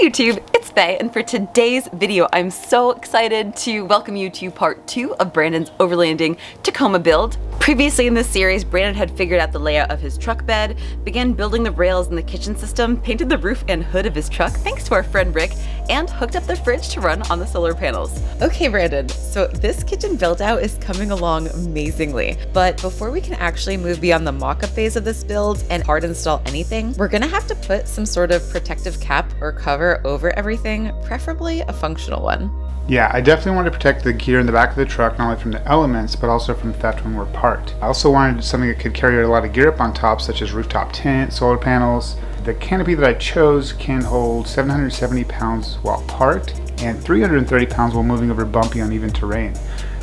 YouTube, it's Faye, and for today's video, I'm so excited to welcome you to part 2 of Brandon's overlanding Tacoma build. Previously in this series, Brandon had figured out the layout of his truck bed, began building the rails in the kitchen system, painted the roof and hood of his truck thanks to our friend Rick, and hooked up the fridge to run on the solar panels. Okay, Brandon, so this kitchen build out is coming along amazingly, but before we can actually move beyond the mock-up phase of this build and hard install anything, we're gonna have to put some sort of protective cap or cover over everything, preferably a functional one. Yeah, I definitely want to protect the gear in the back of the truck, not only from the elements, but also from theft when we're parked. I also wanted something that could carry a lot of gear up on top, such as rooftop tent, solar panels. The canopy that I chose can hold 770 pounds while parked, and 330 pounds while moving over bumpy, uneven terrain.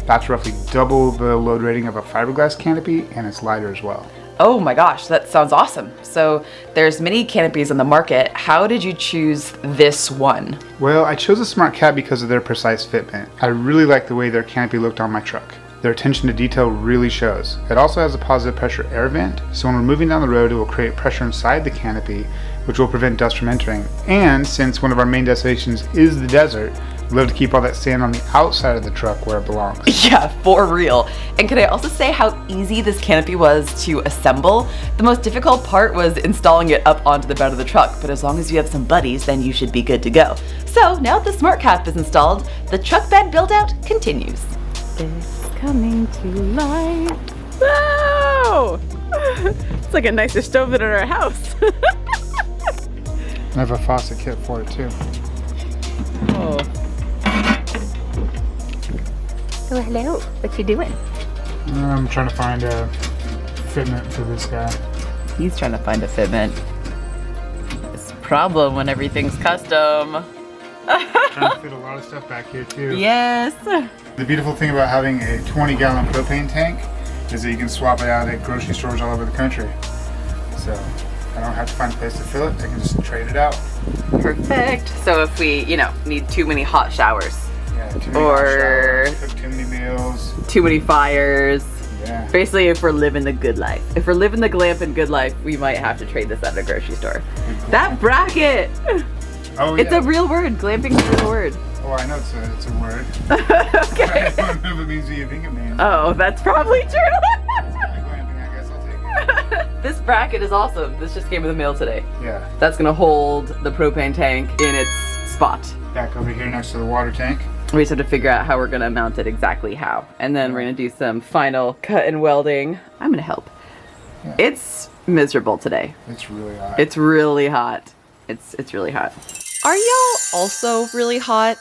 That's roughly double the load rating of a fiberglass canopy, and it's lighter as well. Oh my gosh, that sounds awesome. So there's many canopies on the market. How did you choose this one? Well, I chose a Smart Cat because of their precise fitment. I really like the way their canopy looked on my truck. Their attention to detail really shows. It also has a positive pressure air vent, so when we're moving down the road, it will create pressure inside the canopy, which will prevent dust from entering. And since one of our main destinations is the desert, we love to keep all that sand on the outside of the truck where it belongs. Yeah, for real. And can I also say how easy this canopy was to assemble? The most difficult part was installing it up onto the bed of the truck, but as long as you have some buddies, then you should be good to go. So now that the Smart Cap is installed, the truck bed build out continues. This coming to life. Wow! It's like a nicer stove than in our house. I have a Faucet Kit for it too. Oh. Oh, hello. What you doing? I'm trying to find a fitment for this guy. He's trying to find a fitment. It's a problem when everything's custom. Trying to fit a lot of stuff back here too. Yes. The beautiful thing about having a 20-gallon propane tank is that you can swap it out at grocery stores all over the country. So I don't have to find a place to fill it. I can just trade it out. Perfect. So if we, need too many hot showers. Yeah, too many Or- hot showers, cook too many meals. Too many fires. Yeah. Basically, if we're living the good life. If we're living the glamping good life, we might have to trade this at a grocery store. That bracket! Oh, It's yeah. a real word. Glamping's a real word. Oh, I know it's a word. Okay. I don't know if it means what you think it means. Oh, that's probably true. Glamping, I guess I'll take it. This bracket is awesome. This just came in the mail today. Yeah. That's gonna hold the propane tank in its spot. Back over here next to the water tank. We just have to figure out how we're gonna mount it exactly how. And then we're gonna do some final cut and welding. I'm gonna help. Yeah. It's miserable today. It's really hot. It's really hot. It's really hot. Are y'all also really hot?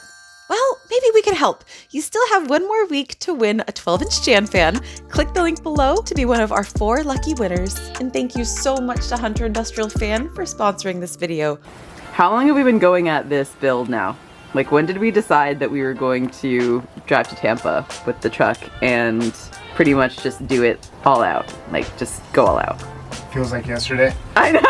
Well, maybe we can help. You still have one more week to win a 12-inch Jan fan. Click the link below to be one of our 4 lucky winners. And thank you so much to Hunter Industrial Fan for sponsoring this video. How long have we been going at this build now? Like, when did we decide that we were going to drive to Tampa with the truck and pretty much just do it all out? Like, just go all out. Feels like yesterday. I know!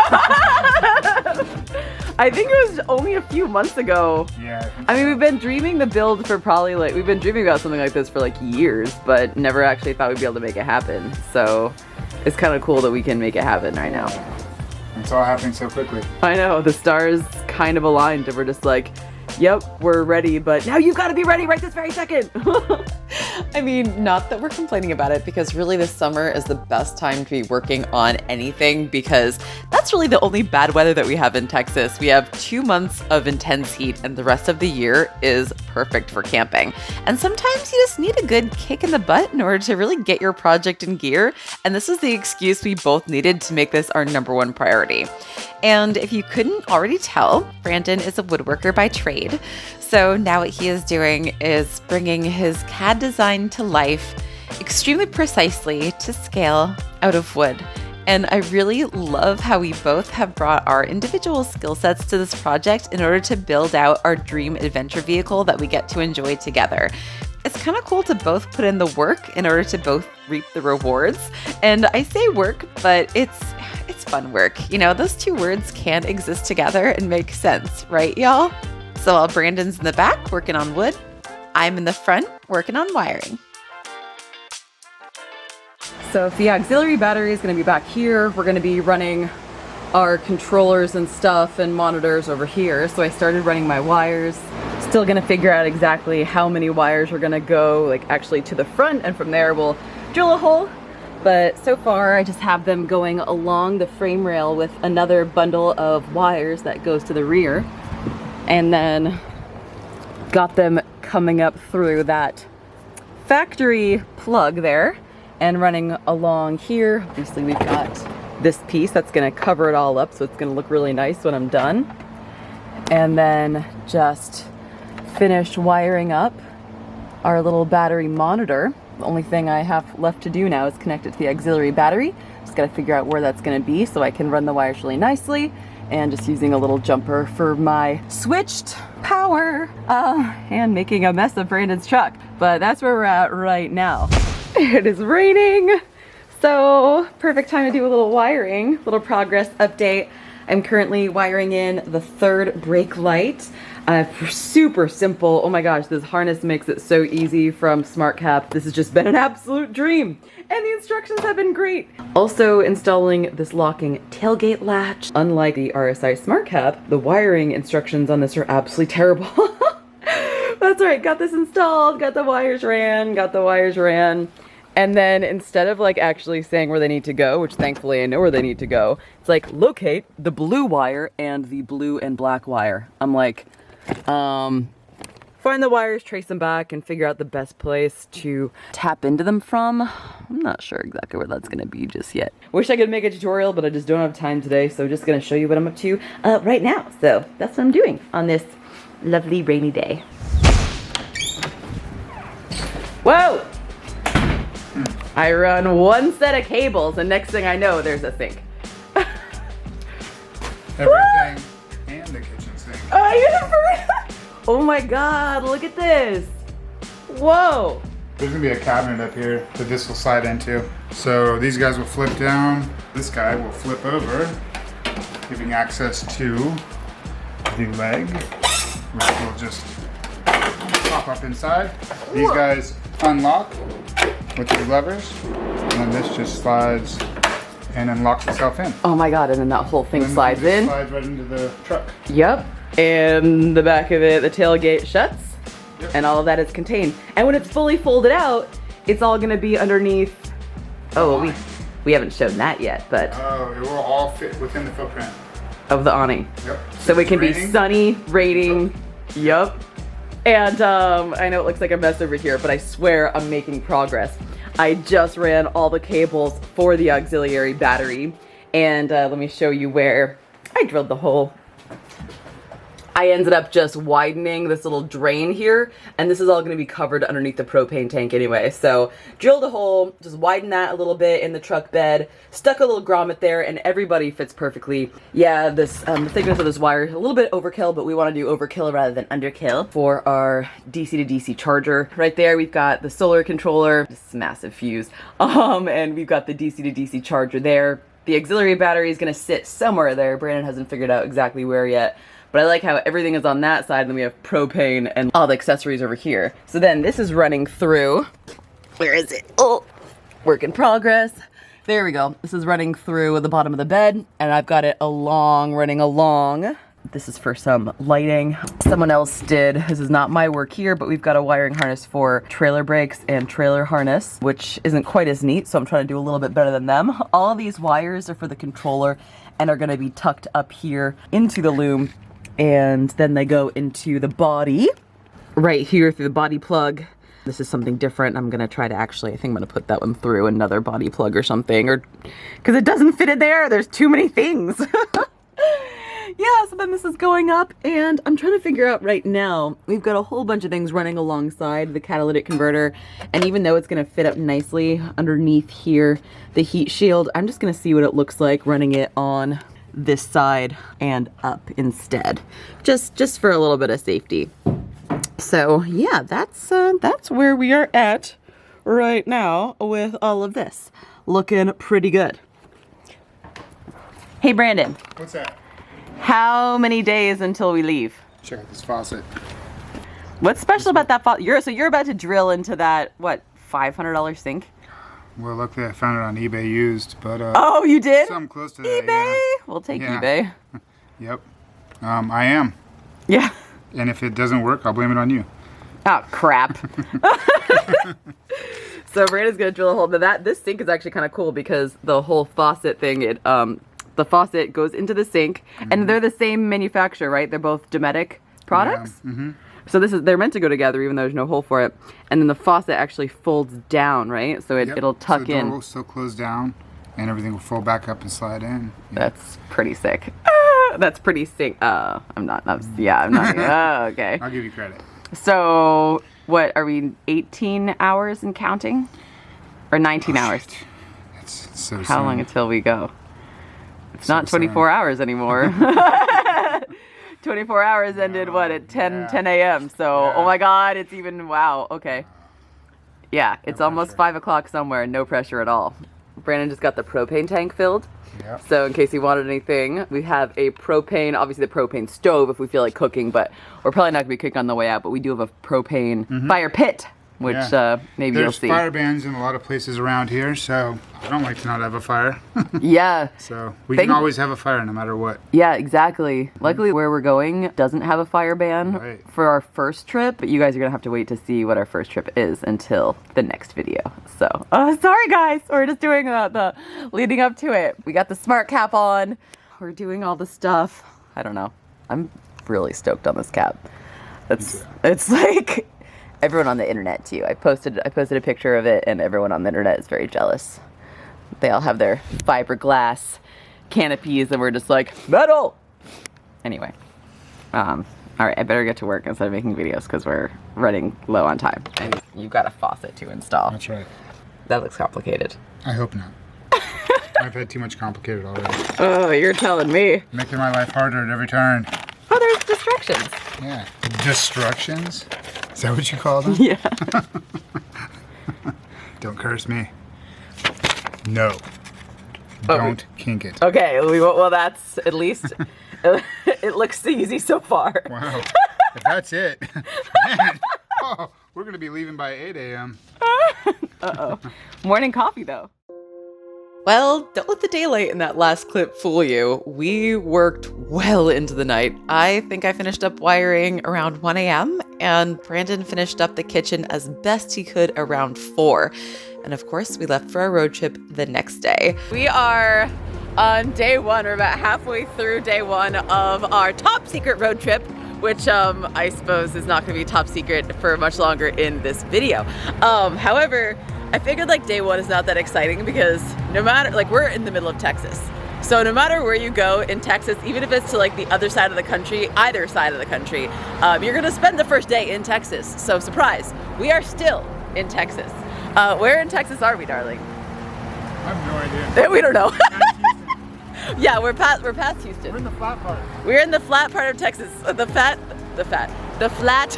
I think it was only a few months ago. Yeah. I mean, we've been dreaming the build for probably we've been dreaming about something like this for years, but never actually thought we'd be able to make it happen. So it's kind of cool that we can make it happen right now. It's all happening so quickly. I know, the stars kind of aligned and we're just like, yep, we're ready, but now you've got to be ready right this very second. I mean, not that we're complaining about it, because really this summer is the best time to be working on anything, because that's really the only bad weather that we have in Texas. We have 2 months of intense heat and the rest of the year is perfect for camping. And sometimes you just need a good kick in the butt in order to really get your project in gear. And this is the excuse we both needed to make this our #1 priority. And if you couldn't already tell, Brandon is a woodworker by trade. So now what he is doing is bringing his CAD design to life extremely precisely to scale out of wood. And I really love how we both have brought our individual skill sets to this project in order to build out our dream adventure vehicle that we get to enjoy together. It's kind of cool to both put in the work in order to both reap the rewards. And I say work, but it's fun work. Those 2 words can exist together and make sense, right, y'all? So while Brandon's in the back working on wood, I'm in the front working on wiring. So if the auxiliary battery is going to be back here, we're going to be running our controllers and stuff and monitors over here. So I started running my wires. Still gonna figure out exactly how many wires are gonna go like actually to the front, and from there we'll drill a hole. But so far I just have them going along the frame rail with another bundle of wires that goes to the rear, and then got them coming up through that factory plug there and running along here. Obviously we've got this piece that's gonna cover it all up, so it's gonna look really nice when I'm done. And then just finished wiring up our little battery monitor. The only thing I have left to do now is connect it to the auxiliary battery. Just gotta figure out where that's gonna be so I can run the wires really nicely, and just using a little jumper for my switched power and making a mess of Brandon's truck. But that's where we're at right now. It is raining, so perfect time to do a little wiring, little progress update. I'm currently wiring in the third brake light. Super simple. Oh my gosh, this harness makes it so easy from SmartCap. This has just been an absolute dream. And the instructions have been great. Also installing this locking tailgate latch. Unlike the RSI SmartCap, the wiring instructions on this are absolutely terrible. That's right, got this installed, got the wires ran. And then instead of like actually saying where they need to go, which thankfully I know where they need to go, it's like locate the blue wire and the blue and black wire. I'm like, find the wires, trace them back, and figure out the best place to tap into them from. I'm not sure exactly where that's gonna be just yet. Wish I could make a tutorial, but I just don't have time today, so I'm just gonna show you what I'm up to right now. So that's what I'm doing on this lovely rainy day. Whoa! I run one set of cables, and next thing I know, there's a sink. Everything and the kitchen sink. Oh my god, look at this. Whoa. There's gonna be a cabinet up here that this will slide into. So these guys will flip down. This guy will flip over, giving access to the leg, which will just pop up inside. These guys unlock with the levers, and then this just slides and then locks itself in. Oh my god, and then that whole thing slides in. Slides right into the truck. Yep. And the back of it, the tailgate shuts. Yep. And all of that is contained. And when it's fully folded out, it's all gonna be underneath. Oh, we haven't shown that yet, but Oh, it will all fit within the footprint. of the awning. Yep. So it can be Raining. sunny, raining. Yep. And I know it looks like a mess over here, but I swear I'm making progress. I just ran all the cables for the auxiliary battery, and let me show you where I drilled the hole. I ended up just widening this little drain here, and this is all going to be covered underneath the propane tank anyway. So drilled a hole, just widened that a little bit in the truck bed, stuck a little grommet there, and everybody fits perfectly. Yeah, this the thickness of this wire, a little bit overkill, but we want to do overkill rather than underkill for our DC to DC charger. Right there, we've got the solar controller, this massive fuse, and we've got the DC to DC charger there. The auxiliary battery is going to sit somewhere there. Brandon hasn't figured out exactly where yet. But I like how everything is on that side, and then we have propane and all the accessories over here. So then this is running through, where is it? Oh, work in progress. There we go. This is running through the bottom of the bed, and I've got it running along. This is for some lighting. Someone else did. This is not my work here, but we've got a wiring harness for trailer brakes and trailer harness, which isn't quite as neat, so I'm trying to do a little bit better than them. All of these wires are for the controller and are gonna be tucked up here into the loom. And then they go into the body right here through the body plug. This is something different. I'm gonna try to I think I'm gonna put that one through another body plug or something, or because it doesn't fit in there. There's too many things. Yeah, so then this is going up, and I'm trying to figure out right now, we've got a whole bunch of things running alongside the catalytic converter, and even though it's gonna fit up nicely underneath here, the heat shield, I'm just gonna see what it looks like running it on this side and up instead, just for a little bit of safety. So yeah, that's where we are at right now with all of this. Looking pretty good. Hey Brandon. What's that? How many days until we leave? Check out this faucet. What's special about that faucet? You're about to drill into that, what, $500 sink? Well, luckily I found it on eBay used, but Oh, you did? something close to that. eBay? Yeah. We'll take Yeah. eBay. Yep. I am. Yeah. And if it doesn't work, I'll blame it on you. Oh, crap. So Brandon's gonna drill a hole into that. This sink is actually kind of cool because the whole faucet thing, the faucet goes into the sink, and they're the same manufacturer, right? They're both Dometic products. Yeah. Mm-hmm. So they're meant to go together even though there's no hole for it. And then the faucet actually folds down, right? So it'll tuck so the door in. will still close down, and everything will fold back up and slide in. Yeah. That's pretty sick. That's pretty sick. I'm not. Okay. I'll give you credit. So what are we? 18 hours and counting, or 19 hours? Shit. That's so How soon. long until we go? It's So not 24 hours anymore. 24 hours ended at 10 a.m. So Yeah. oh my God, it's even wow. Okay. Yeah, it's No almost pressure. 5 o'clock somewhere. No pressure at all. Brandon just got the propane tank filled. Yep. So in case you wanted anything, we have a propane, obviously the propane stove if we feel like cooking, but we're probably not gonna be cooking on the way out, but we do have a propane fire pit, which Yeah. maybe you'll There's see. fire bans in a lot of places around here, so I don't like to not have a fire. Yeah, So we Thank- can always have a fire no matter what. yeah, exactly. Luckily where we're going doesn't have a fire ban Right. for our first trip, but you guys are gonna have to wait to see what our first trip is until the next video. So, sorry guys, we're just doing the leading up to it. We got the smart cap on. We're doing all the stuff. I don't know. I'm really stoked on this cap. It's like everyone on the internet too. I posted a picture of it and everyone on the internet is very jealous. They all have their fiberglass canopies and we're just like, metal! Anyway. All right, I better get to work instead of making videos because we're running low on time. And you've got a faucet to install. That's right. That looks complicated. I hope not. I've had too much complicated already. Oh, you're telling me. Making my life harder at every turn. Oh, there's distractions. Yeah. Destructions? Is that what you call them? Yeah. Don't curse me. No. Oh, Don't kink it. Okay, well that's at least, it looks easy so far. Wow. If that's it, man, we're going to be leaving by 8 a.m. Uh-oh. Morning coffee, though. Well, don't let the daylight in that last clip fool you. We worked well into the night. I think I finished up wiring around 1 a.m. and Brandon finished up the kitchen as best he could around 4. And of course, we left for our road trip the next day. We are on day 1. We're about halfway through day 1 of our top secret road trip, which I suppose is not going to be top secret for much longer in this video. However, I figured like day 1 is not that exciting because no matter, like we're in the middle of Texas. So no matter where you go in Texas, even if it's to like the other side of the country, either side of the country, you're going to spend the first day in Texas. So surprise, we are still in Texas. Where in Texas are we, darling? I have no idea. We don't know. Houston. Yeah, we're past Houston. We're in the flat part. We're in the flat part of Texas. The flat.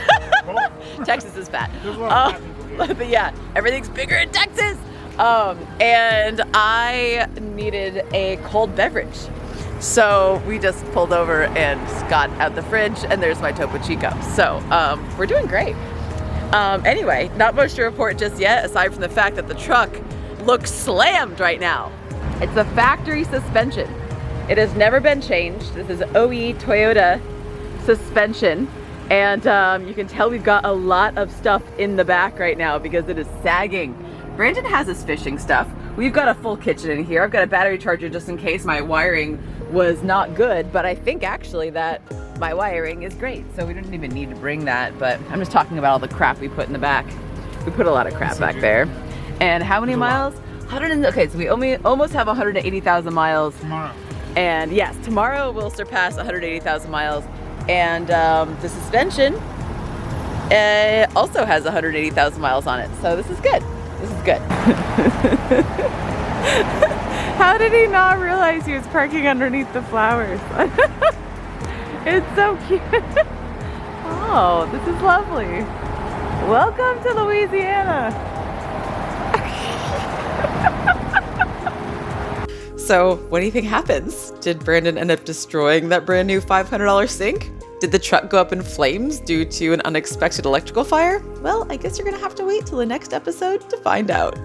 Texas is fat. There's a lot of fat people here. But yeah, everything's bigger in Texas. And I needed a cold beverage. So we just pulled over and got out the fridge and there's my Topo Chico. So we're doing great. Anyway, not much to report just yet, aside from the fact that the truck looks slammed right now. It's a factory suspension. It has never been changed. This is OE Toyota suspension. And you can tell we've got a lot of stuff in the back right now because it is sagging. Brandon has his fishing stuff. We've got a full kitchen in here. I've got a battery charger just in case my wiring was not good, but I think actually that my wiring is great. So we don't even need to bring that, but I'm just talking about all the crap we put in the back. We put a lot of crap back there. And how many miles? Okay, so we almost have 180,000 miles. Tomorrow. And yes, tomorrow we'll surpass 180,000 miles. And the suspension also has 180,000 miles on it. So this is good. This is good. How did he not realize he was parking underneath the flowers? It's so cute. Oh, this is lovely. Welcome to Louisiana. So what do you think happens? Did Brandon end up destroying that brand new $500 sink? Did the truck go up in flames due to an unexpected electrical fire? Well, I guess you're gonna have to wait till the next episode to find out.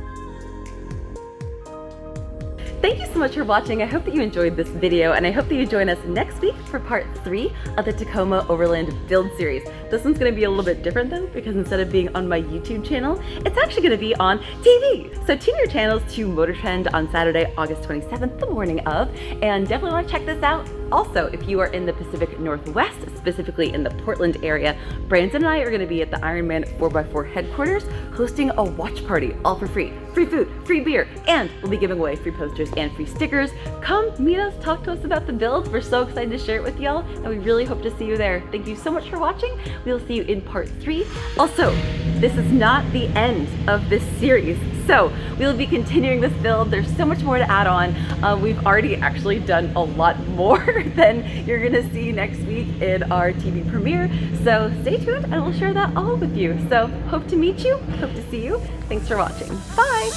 Thank you so much for watching. I hope that you enjoyed this video, and I hope that you join us next week for part 3 of the Tacoma Overland build series. This one's gonna be a little bit different though, because instead of being on my YouTube channel, it's actually gonna be on TV. So tune your channels to Motortrend on Saturday, August 27th, the morning of, and definitely wanna check this out. Also, if you are in the Pacific Northwest, specifically in the Portland area, Brandon and I are going to be at the Ironman 4x4 headquarters hosting a watch party, all for free. Free food, free beer, and we'll be giving away free posters and free stickers. Come meet us, talk to us about the build. We're so excited to share it with y'all, and we really hope to see you there. Thank you so much for watching. We'll see you in part 3. Also, this is not the end of this series. So we'll be continuing this build. There's so much more to add on. We've already actually done a lot more than you're gonna see next week in our TV premiere. So stay tuned and we'll share that all with you. So hope to meet you, hope to see you. Thanks for watching. Bye.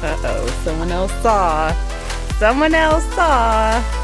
Uh-oh, someone else saw. Someone else saw.